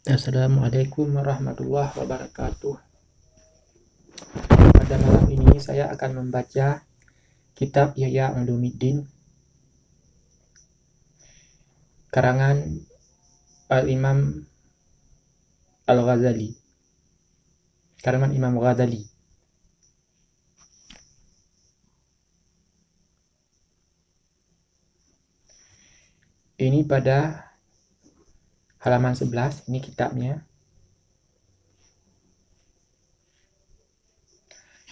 Assalamualaikum warahmatullahi wabarakatuh. Pada malam ini saya akan membaca kitab Ihya Ulumuddin karangan Al-Imam Al-Ghazali. Karangan Imam Ghazali. Ini pada halaman 11, ini kitabnya.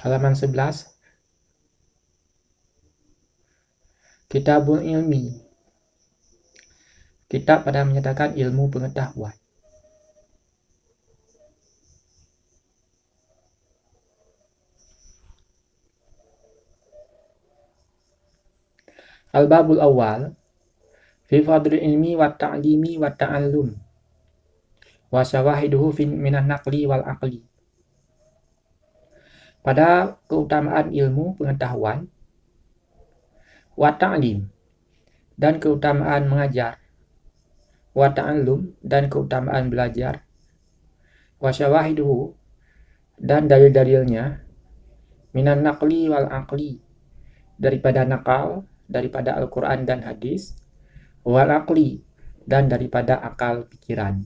Halaman 11. Kitabul Ilmi. Kitab pada menyatakan ilmu pengetahuan. Al-Babul Awal fi fadlil ilmi wa ta'limi wa ta'allum wa syawahiduhu minan naqli wal aqli. Pada keutamaan ilmu pengetahuan, wa ta'lim, dan keutamaan mengajar, wa ta'allum, dan keutamaan belajar, wa syawahiduhu, dan dalil-dalilnya, minan naqli wal aqli, daripada nakal, daripada Al-Quran dan hadis, wal aqli, dan daripada akal pikiran.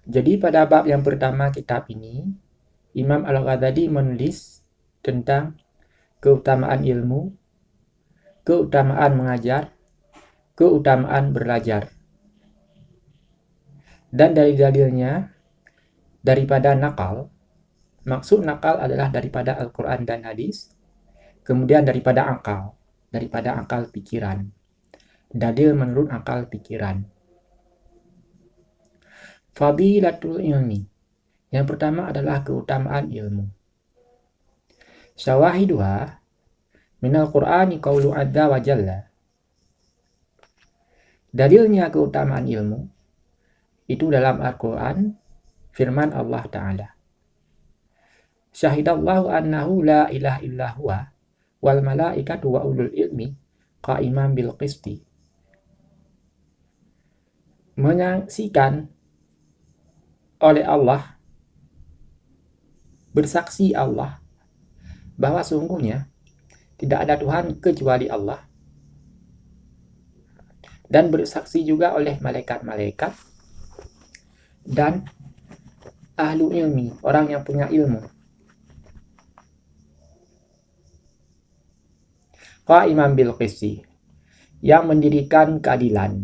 Jadi pada bab yang pertama kitab ini, Imam Al-Ghazali menulis tentang keutamaan ilmu, keutamaan mengajar, keutamaan belajar. Dan dalil-dalilnya daripada nakal. Maksud nakal adalah daripada Al-Quran dan hadis. Kemudian daripada akal pikiran. Dalil menurut akal pikiran. Fadilatul ilmi. Yang pertama adalah keutamaan ilmu. Syawahiduha minal Qur'ani qawlu azza wa jalla. Dalilnya keutamaan ilmu itu dalam Al-Quran firman Allah Ta'ala. Syahidallahu annahu la ilaha illa huwa wal malaikatu wa ulul ilmi qa'iman bil qisti. Menyaksikan oleh Allah, bersaksi Allah bahwa sungguhnya tidak ada Tuhan kecuali Allah, dan bersaksi juga oleh malaikat-malaikat dan ahlu ilmi, orang yang punya ilmu. Qa'iman bil qisti, yang mendirikan keadilan.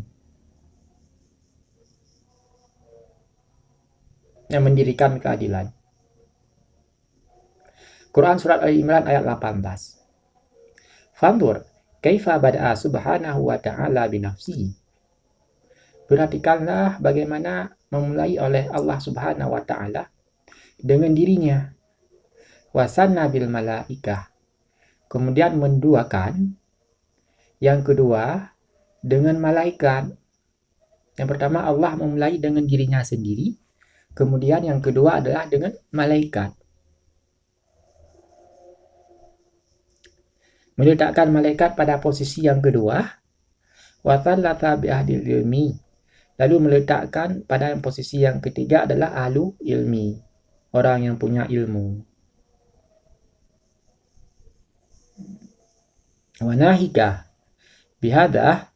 Quran surat Al-Imran ayat 18. Fanzur kaifa bada'a subhanahu wa ta'ala binafsihi. Perhatikanlah bagaimana memulai oleh Allah Subhanahu wa ta'ala dengan dirinya. Wasanna bil malaikah. Kemudian menduakan yang kedua dengan malaikat. Yang pertama Allah memulai dengan dirinya sendiri. Kemudian yang kedua adalah dengan malaikat. Meletakkan malaikat pada posisi yang kedua. Wa thalatha bi ahdil ilmi. Lalu meletakkan pada posisi yang ketiga adalah ahlu ilmi, orang yang punya ilmu. Wa nahika bihada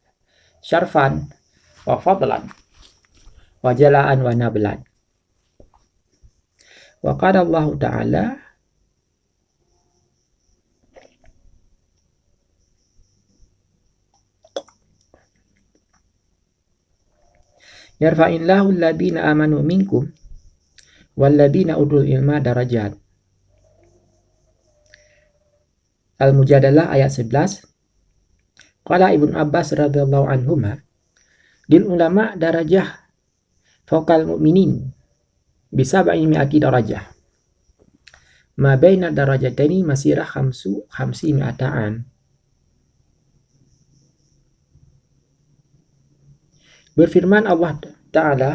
syarfan wa fadlan wa jalaan wa nablan. Wa qala Allah Ta'ala yarfa'illahu alladhina amanu minkum walladhina utul ilma darajat. Al-Mujadalah ayat 11. Qala Ibnu Abbas radhiyallahu anhuma, dil ulama darajah fawqal mu'minin bisab'i mi'ati darajah. Ma baina darajataini masirah khamsi mi'ata'an. Berfirman Allah Ta'ala,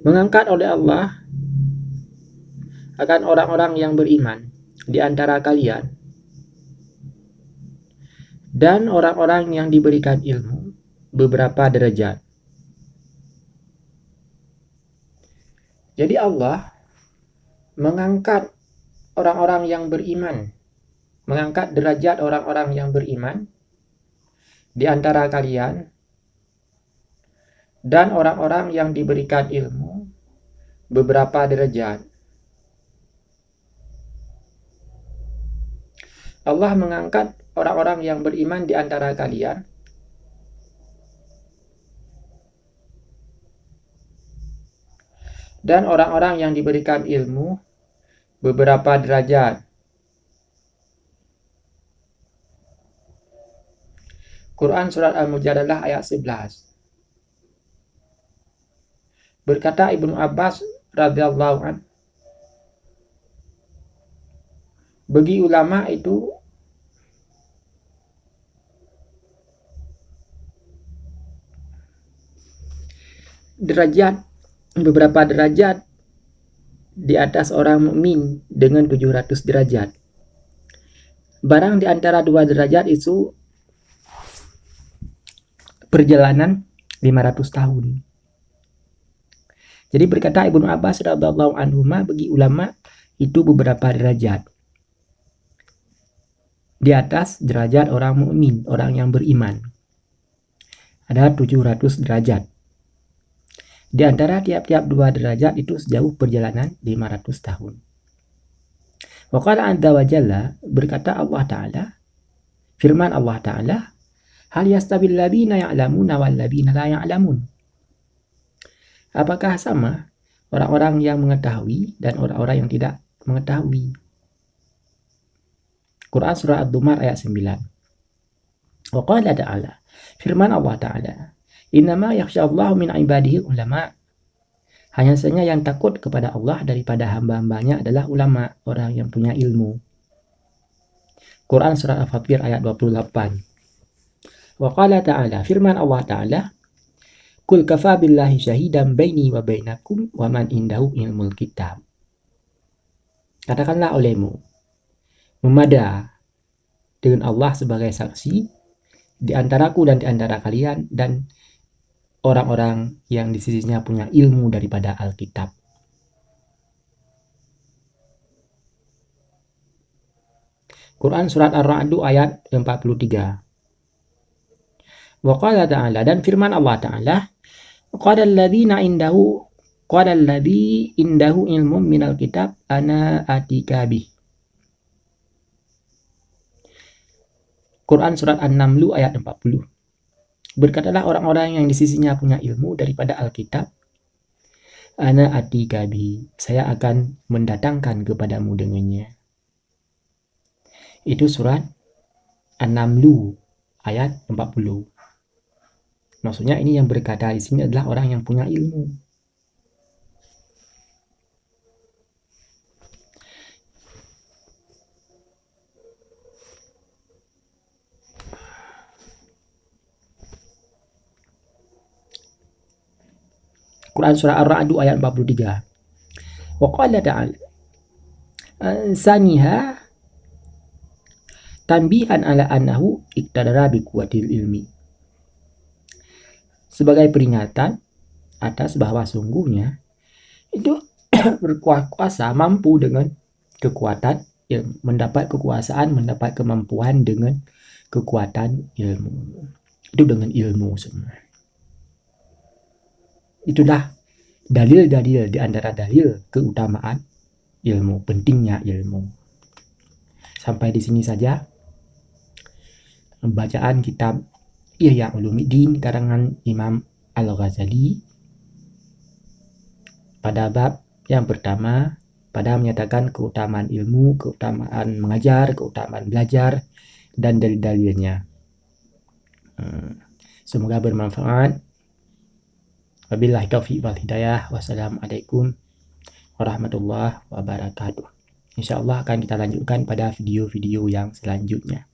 mengangkat oleh Allah akan orang-orang yang beriman di antara kalian dan orang-orang yang diberikan ilmu beberapa derajat. Jadi Allah mengangkat orang-orang yang beriman, mengangkat derajat orang-orang yang beriman di antara kalian dan orang-orang yang diberikan ilmu beberapa derajat. Allah mengangkat orang-orang yang beriman di antara kalian dan orang-orang yang diberikan ilmu beberapa derajat. Quran Surat Al-Mujadalah ayat 11. Berkata Ibnu Abbas radhiyallahu anhu, bagi ulama itu derajat, beberapa derajat di atas orang mukmin dengan 700 derajat. Barang di antara dua derajat itu perjalanan 500 tahun. Jadi berkata Ibnu Abbas radhiyallahu anhu, bagi ulama itu beberapa derajat di atas derajat orang mukmin, orang yang beriman. Ada 700 derajat. Di antara tiap-tiap dua derajat itu sejauh perjalanan 500 tahun. Wa qala azza wa jalla, berkata Allah Ta'ala, firman Allah Ta'ala, hal yastabil ladzina ya'lamuna wal ladzina la ya'lamun. Apakah sama orang-orang yang mengetahui dan orang-orang yang tidak mengetahui? Quran Surah Ad-Dumar ayat 9. Wa qala Ta'ala, firman Allah Ta'ala, innama yakhshallahu min ibadihi ulama. Hanya saja yang takut kepada Allah daripada hamba-hambanya adalah ulama, orang yang punya ilmu. Quran Surah Al-Fatir ayat 28. Wa qala Ta'ala, firman Allah Ta'ala, kul kafa billahi syahidan baini wa bainakum wa man indahu ilmul kitab. Katakanlah olehmu, memada dengan Allah sebagai saksi di antaraku dan di antara kalian dan orang-orang yang di sisinya punya ilmu daripada Alkitab. Quran Surat Ar-Ra'd ayat 43. Wa qala Ta'ala, dan firman Allah Ta'ala, qala alladzi indahu ilmun minal kitab ana atika bih. Quran Surat An-Naml ayat 40. Berkatalah orang-orang yang di sisinya punya ilmu daripada Alkitab, ana atika bih, saya akan mendatangkan kepadamu dengannya. Itu surat An-Naml ayat 40. Maksudnya ini yang berkata di sini adalah orang yang punya ilmu. Quran Surah Ar-Ra'd ayat 43. Wa qala Ta'ala, saniha tanbihan ala annahu iktadara bi quwwatil ilmi. Sebagai peringatan atas bahwa sungguhnya itu berkuasa, mampu dengan kekuatan ilmu, mendapat kekuasaan, mendapat kemampuan dengan kekuatan ilmu. Itu dengan ilmu semua. Itulah dalil-dalil di antara dalil keutamaan ilmu, pentingnya ilmu. Sampai di sini saja bacaan kitab Ihya Ulumuddin karangan Imam Al-Ghazali pada bab yang pertama, pada menyatakan keutamaan ilmu, keutamaan mengajar, keutamaan belajar, dan dalil-dalilnya. Semoga bermanfaat. Wabillahi taufiq wal hidayah. Wassalamualaikum warahmatullahi wabarakatuh. Insyaallah akan kita lanjutkan pada video-video yang selanjutnya.